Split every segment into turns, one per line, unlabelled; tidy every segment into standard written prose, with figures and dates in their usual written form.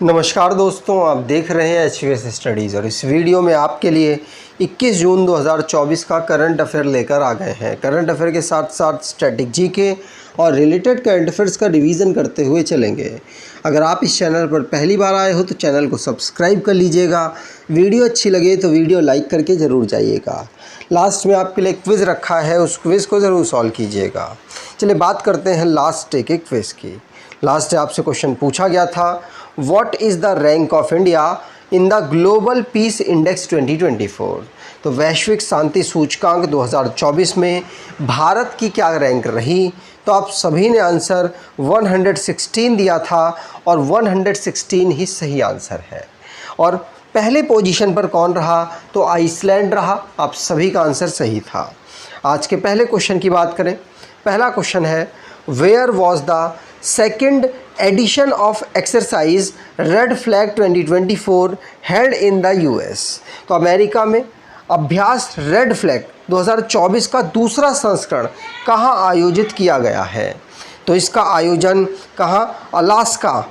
नमस्कार दोस्तों, आप देख रहे हैं HVS स्टडीज़ और इस वीडियो में आपके लिए 21 जून 2024 का करंट अफेयर लेकर आ गए हैं। करंट अफेयर के साथ साथ स्टैटिक जीके और रिलेटेड करंट अफेयर्स का रिवीजन करते हुए चलेंगे। अगर आप इस चैनल पर पहली बार आए हो तो चैनल को सब्सक्राइब कर लीजिएगा। वीडियो अच्छी लगे तो वीडियो लाइक करके ज़रूर जाइएगा। लास्ट में आपके लिए क्विज़ रखा है, उस क्विज़ को ज़रूर सॉल्व कीजिएगा। चलिए बात करते हैं लास्ट डे के क्विज़ की। लास्ट डे आपसे क्वेश्चन पूछा गया था, what is the rank of India in the global peace index 2024। तो वैश्विक शांति सूचकांक 2024 में भारत की क्या रैंक रही। तो आप सभी ने आंसर 116 दिया था और 116 ही सही आंसर है। और पहले पोजीशन पर कौन रहा? तो आइसलैंड रहा। आप सभी का आंसर सही था। आज के पहले क्वेश्चन की बात करें। पहला क्वेश्चन है, where was the second edition of exercise red flag 2024 held in the US। तो अमेरिका में अभ्यास रेड फ्लैग 2024 का दूसरा संस्करण कहाँ आयोजित किया गया है? तो इसका आयोजन कहाँ? Alaska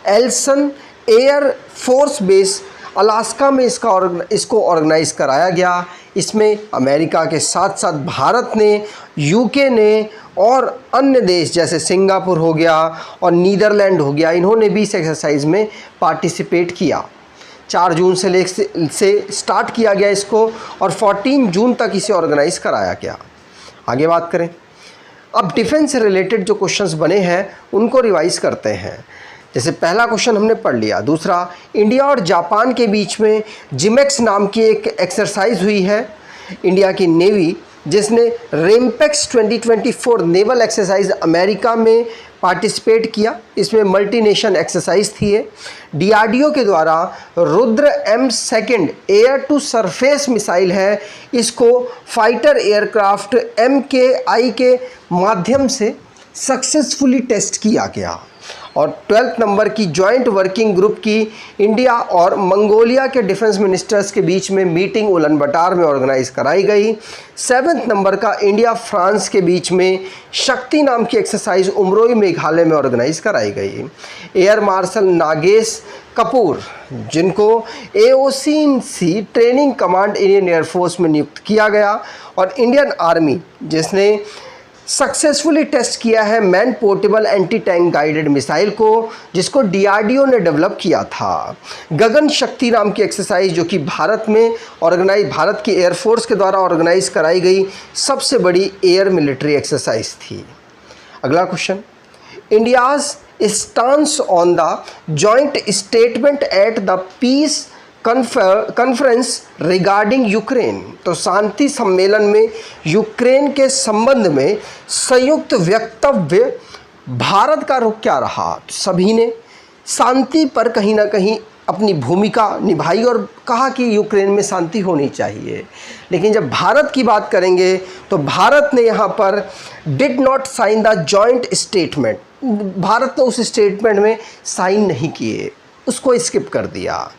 Eielson air force base Alaska में इसको ऑर्गेनाइज़ कराया गया। इसमें अमेरिका के साथ साथ भारत ने, UK ने और अन्य देश जैसे सिंगापुर हो गया और नीदरलैंड हो गया, इन्होंने भी इस एक्सरसाइज में पार्टिसिपेट किया। 4 जून से स्टार्ट किया गया इसको और 14 जून तक इसे ऑर्गेनाइज कराया गया। आगे बात करें। अब डिफेंस से रिलेटेड जो क्वेश्चंस बने हैं उनको रिवाइज करते हैं। जैसे पहला क्वेश्चन हमने पढ़ लिया। दूसरा, इंडिया और जापान के बीच में जिमेक्स नाम की एक एक्सरसाइज हुई है। इंडिया की नेवी जिसने रेमपेक्स 2024 नेवल एक्सरसाइज अमेरिका में पार्टिसिपेट किया, इसमें मल्टीनेशन एक्सरसाइज थी। DRDO के द्वारा Rudra M2 air to surface missile है, इसको फाइटर एयरक्राफ्ट MKI के माध्यम से सक्सेसफुली टेस्ट किया गया। और 12th नंबर की जॉइंट वर्किंग ग्रुप की इंडिया और मंगोलिया के डिफेंस मिनिस्टर्स के बीच में मीटिंग उलन बटार में ऑर्गेनाइज कराई गई। 7th नंबर का इंडिया फ्रांस के बीच में शक्ति नाम की एक्सरसाइज उमरोई मेघालय में ऑर्गेनाइज कराई गई। एयर मार्शल नागेश कपूर जिनको AOC training command Indian air force में नियुक्त किया गया। और इंडियन आर्मी जिसने सक्सेसफुली टेस्ट किया है man portable anti tank guided missile को, जिसको DRDO ने डेवलप किया था। गगन शक्ति नाम की एक्सरसाइज जो कि भारत की एयरफोर्स के द्वारा ऑर्गेनाइज कराई गई सबसे बड़ी एयर मिलिट्री एक्सरसाइज थी। अगला question, India's stance on the joint statement at the piece conference regarding Ukraine. तो शांति सम्मेलन में यूक्रेन के संबंध में संयुक्त वक्तव्य भारत का रुख क्या रहा? तो सभी ने शांति पर कहीं ना कहीं अपनी भूमिका निभाई और कहा कि यूक्रेन में शांति होनी चाहिए। लेकिन जब भारत की बात करेंगे तो भारत ने यहाँ पर did not sign the joint statement. Bharat ने उस स्टेटमेंट में साइन नहीं किए, उसको स्किप कर दिया।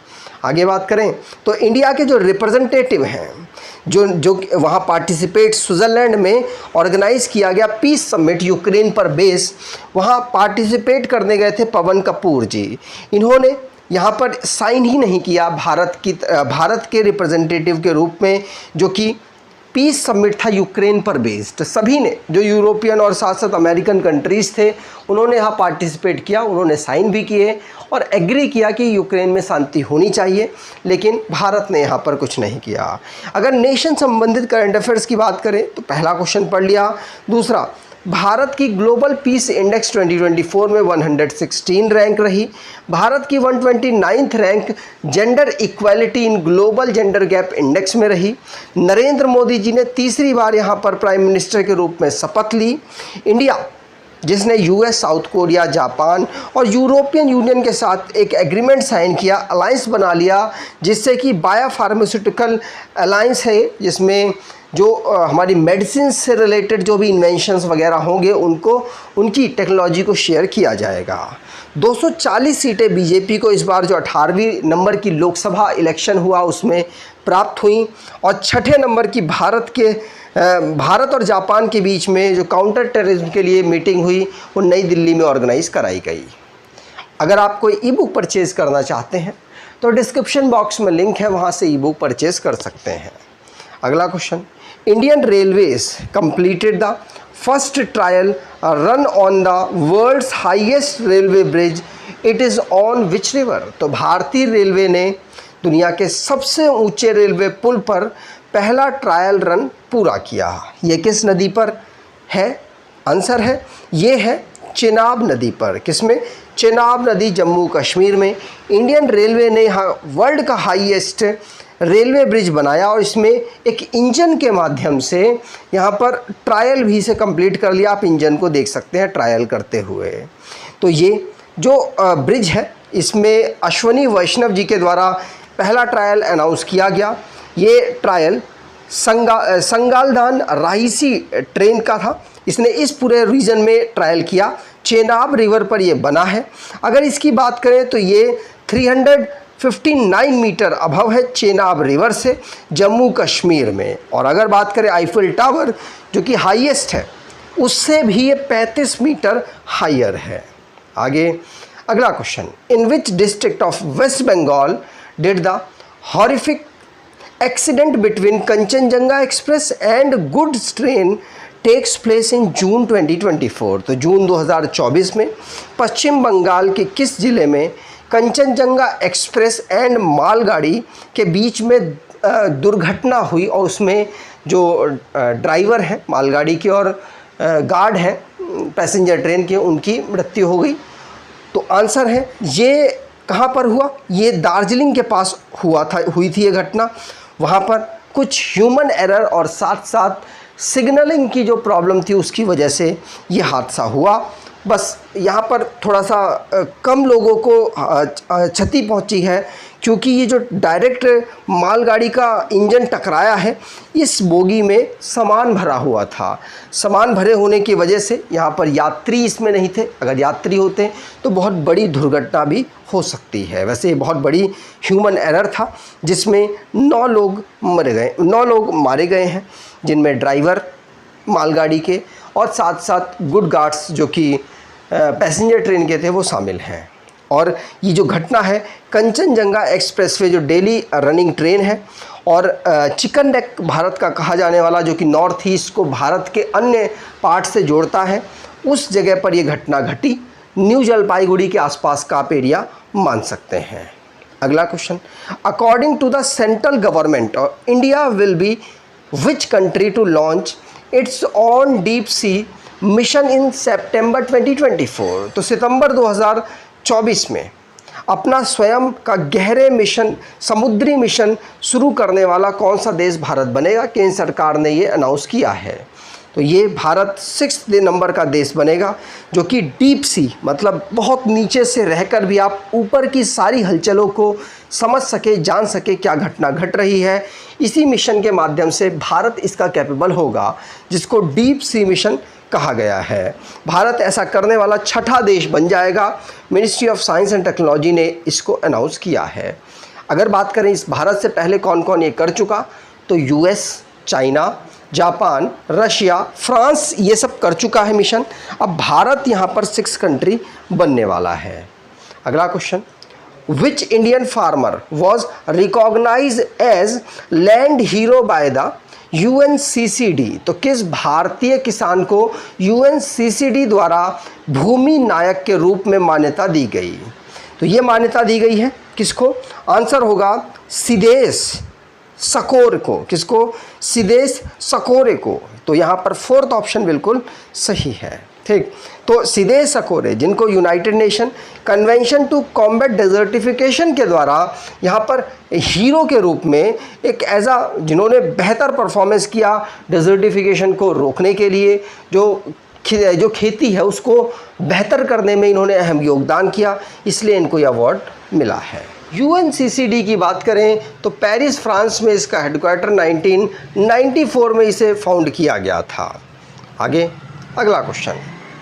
आगे बात करें तो इंडिया के जो रिप्रेजेंटेटिव हैं जो वहाँ पार्टिसिपेट स्विट्ज़रलैंड में ऑर्गेनाइज़ किया गया पीस समिट यूक्रेन पर बेस, वहाँ पार्टिसिपेट करने गए थे पवन कपूर जी। इन्होंने यहाँ पर साइन ही नहीं किया भारत के रिप्रेजेंटेटिव के रूप में, जो कि पीस समिट था यूक्रेन पर बेस्ड। सभी ने, जो यूरोपियन और साथ साथ अमेरिकन कंट्रीज़ थे, उन्होंने यहाँ पार्टिसिपेट किया, उन्होंने साइन भी किए और एग्री किया कि यूक्रेन में शांति होनी चाहिए। लेकिन भारत ने यहाँ पर कुछ नहीं किया। अगर नेशन संबंधित करंट अफेयर्स की बात करें तो पहला क्वेश्चन पढ़ लिया। दूसरा, भारत की ग्लोबल पीस इंडेक्स 2024 में 116 रैंक रही। भारत की 129th rank gender equality in global gender gap index में रही। नरेंद्र मोदी जी ने तीसरी बार यहाँ पर प्राइम मिनिस्टर के रूप में शपथ ली। इंडिया जिसने US, साउथ कोरिया, जापान और यूरोपियन यूनियन के साथ एक एग्रीमेंट साइन किया, अलायंस बना लिया, जिससे कि बायोफार्मास्यूटिकल अलायंस है, जिसमें जो हमारी मेडिसिन से रिलेटेड जो भी इन्वेंशंस वगैरह होंगे उनकी टेक्नोलॉजी को शेयर किया जाएगा। 240 सीटें बीजेपी को इस बार जो 18वीं नंबर की लोकसभा इलेक्शन हुआ उसमें प्राप्त हुई। और 6ठे नंबर की भारत और जापान के बीच में जो काउंटर टेररिज्म के लिए मीटिंग हुई वो नई दिल्ली में ऑर्गेनाइज कराई गई। अगर आप कोई ई बुक परचेज़ करना चाहते हैं तो डिस्क्रिप्शन बॉक्स में लिंक है, वहाँ से ई बुक परचेज़ कर सकते हैं। अगला question, Indian railways completed the first trial run on the world's highest railway bridge, it is on which river. तो भारतीय रेलवे ने दुनिया के सबसे ऊंचे रेलवे पुल पर पहला ट्रायल रन पूरा किया। ये किस नदी पर है? आंसर है ये है चेनाब नदी पर। किसमें? चेनाब नदी, जम्मू कश्मीर में। इंडियन रेलवे ने यहाँ वर्ल्ड का हाईएस्ट रेलवे ब्रिज बनाया और इसमें एक इंजन के माध्यम से यहाँ पर ट्रायल भी से कंप्लीट कर लिया। आप इंजन को देख सकते हैं ट्रायल करते हुए। तो ये जो ब्रिज है इसमें अश्वनी वैष्णव जी के द्वारा पहला ट्रायल अनाउंस किया गया। ये ट्रायल संगालदान राइसी ट्रेन का था। इसने इस पूरे रीजन में ट्रायल किया। चेनाब रिवर पर ये बना है। अगर इसकी बात करें तो ये 359 मीटर अभव है चेनाब रिवर से, जम्मू कश्मीर में। और अगर बात करें आईफिल टावर जो कि हाईएस्ट है, उससे भी ये 35 मीटर हायर है। आगे अगला question, in which district of west Bengal did the horrific accident between Kanchenjunga express and goods train takes place in June 2024। तो जून 2024 में पश्चिम बंगाल के किस ज़िले में कंचनजंगा एक्सप्रेस एंड मालगाड़ी के बीच में दुर्घटना हुई और उसमें जो ड्राइवर हैं मालगाड़ी के और गार्ड हैं पैसेंजर ट्रेन के, उनकी मृत्यु हो गई। तो आंसर है ये कहाँ पर हुआ? ये दार्जिलिंग के पास हुई थी ये घटना। वहाँ पर कुछ ह्यूमन एरर और साथ साथ सिग्नलिंग की जो प्रॉब्लम थी उसकी वजह से ये हादसा हुआ। बस यहाँ पर थोड़ा सा कम लोगों को क्षति पहुँची है क्योंकि ये जो डायरेक्ट मालगाड़ी का इंजन टकराया है, इस बोगी में सामान भरा हुआ था। सामान भरे होने की वजह से यहाँ पर यात्री इसमें नहीं थे। अगर यात्री होते तो बहुत बड़ी दुर्घटना भी हो सकती है। वैसे ये बहुत बड़ी ह्यूमन एरर था जिसमें 9 लोग मारे गए हैं, जिनमें ड्राइवर मालगाड़ी के और साथ साथ गुड गार्ड्स जो कि पैसेंजर ट्रेन के थे वो शामिल हैं। और ये जो घटना है कंचनजंगा एक्सप्रेसवे जो डेली रनिंग ट्रेन है और चिकन नेक भारत का कहा जाने वाला जो कि नॉर्थ ईस्ट को भारत के अन्य पार्ट से जोड़ता है, उस जगह पर ये घटना घटी। न्यू जलपाईगुड़ी के आसपास का आप एरिया मान सकते हैं। अगला question, according to the central government India will be which country to launch its own deep sea mission in September 2024। तो सितंबर 2024 में अपना स्वयं का गहरे मिशन, समुद्री मिशन शुरू करने वाला कौन सा देश भारत बनेगा? केंद्र सरकार ने ये अनाउंस किया है। तो ये भारत 6 नंबर का देश बनेगा जो कि डीप सी मतलब बहुत नीचे से रहकर भी आप ऊपर की सारी हलचलों को समझ सके, जान सके क्या घटना घट रही है। इसी मिशन के माध्यम से भारत इसका कैपेबल होगा, जिसको डीप सी मिशन कहा गया है। भारत ऐसा करने वाला 6ठा देश बन जाएगा। Ministry of science and technology ने इसको अनाउंस किया है। अगर बात करें इस भारत से पहले कौन कौन ये कर चुका, तो US, China, Japan, Russia, France ये सब कर चुका है मिशन। अब भारत यहाँ पर 6 कंट्री बनने वाला है। अगला question, which Indian farmer was recognize as land hero by the UNCCD। तो किस भारतीय किसान को UNCCD द्वारा भूमि नायक के रूप में मान्यता दी गई? तो ये मान्यता दी गई है किसको? आंसर होगा सिदेश सकोर को। किसको? सिदेश सकोरे को। तो यहाँ पर 4th ऑप्शन बिल्कुल सही है। ठीक, तो सिदेश सकोरे जिनको united nation convention to combat desertification के द्वारा यहाँ पर हीरो के रूप में एक जिन्होंने बेहतर परफॉर्मेंस किया डेजर्टिफिकेशन को रोकने के लिए, जो खेती है उसको बेहतर करने में इन्होंने अहम योगदान किया, इसलिए इनको ये अवार्ड मिला है। UNCCD की बात करें तो पेरिस फ्रांस में इसका हेडक्वार्टर 1994 में इसे फाउंड किया गया था। आगे अगला question,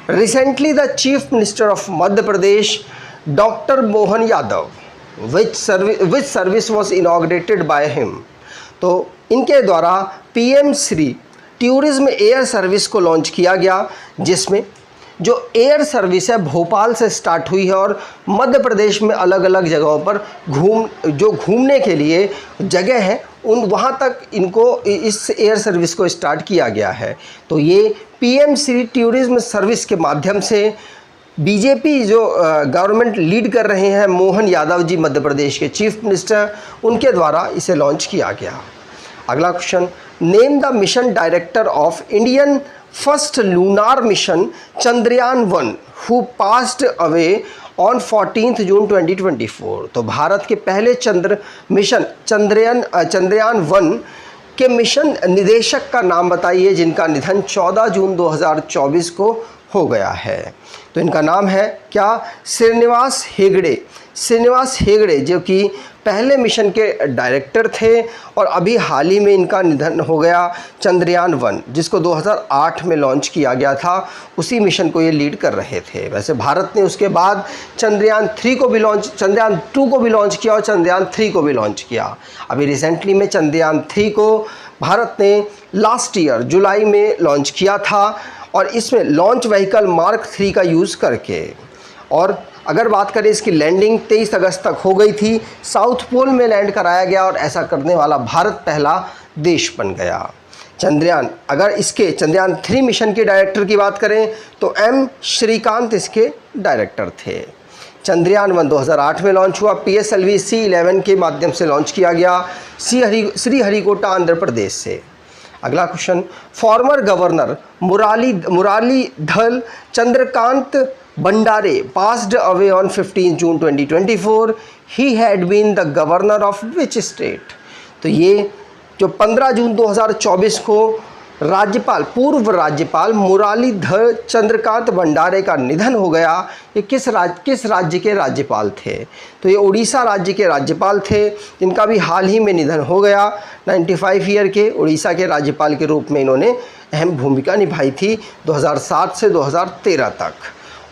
recently the chief minister of Madhya Pradesh doctor Mohan Yadav which service was inaugurated by him. तो इनके द्वारा PM Shri tourism air service को लॉन्च किया गया, जिसमें जो एयर सर्विस है भोपाल से स्टार्ट हुई है और मध्य प्रदेश में अलग अलग जगहों पर घूमने के लिए जगह है वहाँ तक इनको इस एयर सर्विस को स्टार्ट किया गया है। तो ये पीएम श्री टूरिज्म सर्विस के माध्यम से बीजेपी जो गवर्नमेंट लीड कर रहे हैं मोहन यादव जी मध्य प्रदेश के चीफ मिनिस्टर, उनके द्वारा इसे लॉन्च किया गया। अगला question, name the mission director of Indian first lunar mission Chandrayaan one who passed away on 14 June 2024। तो भारत के पहले मिशन चंद्रयान-1 के मिशन निदेशक का नाम बताइए जिनका निधन 14 जून 2024 को हो गया है। तो इनका नाम है क्या? श्रीनिवास हेगड़े जो कि पहले मिशन के डायरेक्टर थे और अभी हाल ही में इनका निधन हो गया। चंद्रयान-1 जिसको 2008 में लॉन्च किया गया था, उसी मिशन को ये लीड कर रहे थे। वैसे भारत ने उसके बाद चंद्रयान-2 को भी लॉन्च किया और चंद्रयान-3 को भी लॉन्च किया। अभी रिसेंटली में चंद्रयान-3 को भारत ने लास्ट ईयर जुलाई में लॉन्च किया था और इसमें लॉन्च व्हीकल मार्क 3 का यूज़ करके, और अगर बात करें इसकी लैंडिंग 23 अगस्त तक हो गई थी। साउथ पोल में लैंड कराया गया और ऐसा करने वाला भारत पहला देश बन गया। अगर इसके चंद्रयान-3 मिशन के डायरेक्टर की बात करें तो एम श्रीकांत इसके डायरेक्टर थे। चंद्रयान-1 2008 में लॉन्च हुआ, PSLV C-11 के माध्यम से लॉन्च किया गया श्रीहरिकोटा आंध्र प्रदेश से। अगला question, former governor Murlidhar Chandrakant Bhandare passed away on 15 June 2024. He had been the governor of which state? तो ये जो 15 जून 2024 को पूर्व राज्यपाल मुरलीधर चंद्रकांत भंडारे का निधन हो गया। ये किस राज्य के राज्यपाल थे? तो ये उड़ीसा राज्य के राज्यपाल थे जिनका भी हाल ही में निधन हो गया। 95 ईयर के उड़ीसा के राज्यपाल के रूप में इन्होंने अहम भूमिका निभाई थी 2007 से 2013 तक।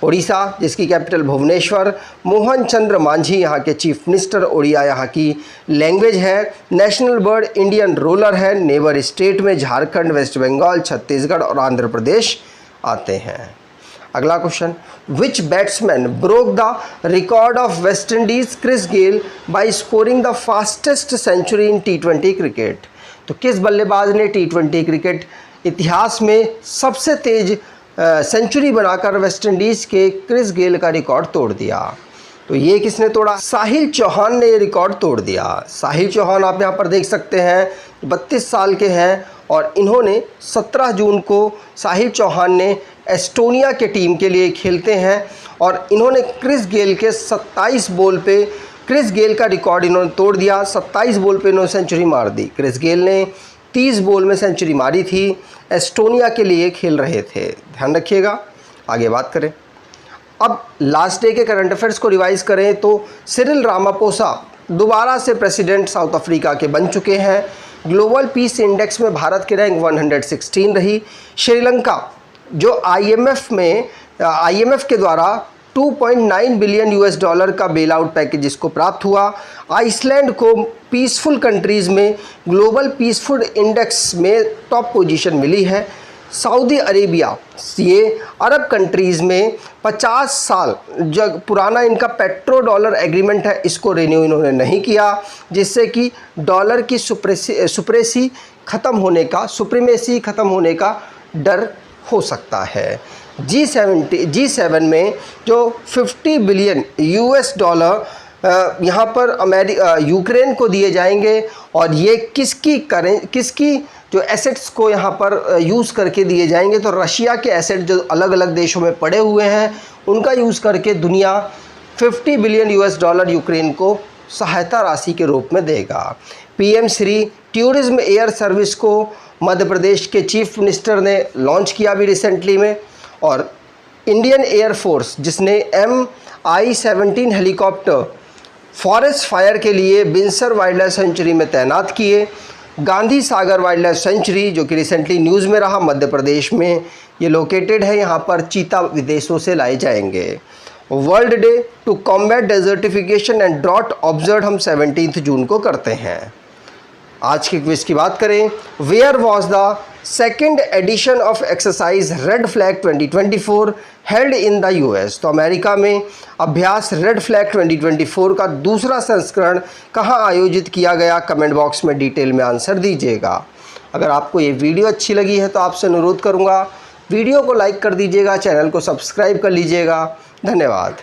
उड़ीसा जिसकी कैपिटल भुवनेश्वर, मोहन चंद्र मांझी यहाँ के चीफ मिनिस्टर। उड़िया यहाँ की लैंग्वेज है। नेशनल बर्ड इंडियन रोलर है। नेबर स्टेट में झारखंड, वेस्ट बंगाल, छत्तीसगढ़ और आंध्र प्रदेश आते हैं। अगला question, which batsman broke the record of West Indies Chris Gayle by scoring the fastest century in T20 cricket? तो किस बल्लेबाज ने T20 क्रिकेट इतिहास में सबसे तेज सेंचुरी बनाकर वेस्ट इंडीज़ के क्रिस गेल का रिकॉर्ड तोड़ दिया? तो ये किसने तोड़ा? साहिल चौहान ने ये रिकॉर्ड तोड़ दिया। साहिल चौहान आप यहाँ पर देख सकते हैं, 32 साल के हैं और इन्होंने 17 जून को साहिल चौहान ने एस्टोनिया के टीम के लिए खेलते हैं और इन्होंने क्रिस गेल के 27 बॉल पे क्रिस गेल का रिकॉर्ड इन्होंने तोड़ दिया। 27 बॉल पे इन्होंने सेंचुरी मार दी। क्रिस गेल ने 30 बॉल में सेंचुरी मारी थी। एस्टोनिया के लिए खेल रहे थे, ध्यान रखिएगा। आगे बात करें, अब लास्ट डे के करंट अफेयर्स को रिवाइज करें तो सिरिल रामापोसा दोबारा से प्रेसिडेंट साउथ अफ्रीका के बन चुके हैं। ग्लोबल पीस इंडेक्स में भारत की रैंक 116 रही। श्रीलंका जो IMF के द्वारा 2.9 बिलियन US$ का बेल आउट पैकेज इसको प्राप्त हुआ। आइसलैंड को पीसफुल कंट्रीज़ में ग्लोबल पीसफुल इंडेक्स में टॉप पोजीशन मिली है। सऊदी अरेबिया ये अरब कंट्रीज़ में 50 साल जो पुराना इनका पेट्रो डॉलर एग्रीमेंट है इसको रिन्यू इन्होंने नहीं किया, जिससे कि डॉलर की सुप्रीमेसी ख़त्म होने का डर हो सकता है। G7 में जो 50 बिलियन US$ यहाँ पर यूक्रेन को दिए जाएंगे और ये किसकी जो एसेट्स को यहाँ पर यूज़ करके दिए जाएंगे, तो रशिया के एसेट जो अलग अलग देशों में पड़े हुए हैं उनका यूज़ करके दुनिया 50 बिलियन US$ यूक्रेन को सहायता राशि के रूप में देगा। PM Shri tourism air service को मध्य प्रदेश के चीफ मिनिस्टर ने लॉन्च किया भी रिसेंटली में, और इंडियन एयरफोर्स जिसने MI-17 हेलीकॉप्टर फॉरेस्ट फायर के लिए बिनसर वाइल्ड लाइफ सेंचुरी में तैनात किए। Gandhi Sagar wild life sanctuary जो कि रिसेंटली न्यूज़ में रहा, मध्य प्रदेश में ये लोकेटेड है। यहाँ पर चीता विदेशों से लाए जाएंगे। World day to combat desertification and drought observe हम 17 जून को करते हैं। आज के क्विज की बात करें, where was the second edition of exercise red flag 2024 held in the US. तो अमेरिका में अभ्यास रेड फ्लैग 2024 का दूसरा संस्करण कहाँ आयोजित किया गया, कमेंट बॉक्स में डिटेल में आंसर दीजिएगा। अगर आपको ये वीडियो अच्छी लगी है तो आपसे अनुरोध करूँगा वीडियो को लाइक कर दीजिएगा, चैनल को सब्सक्राइब कर लीजिएगा। धन्यवाद।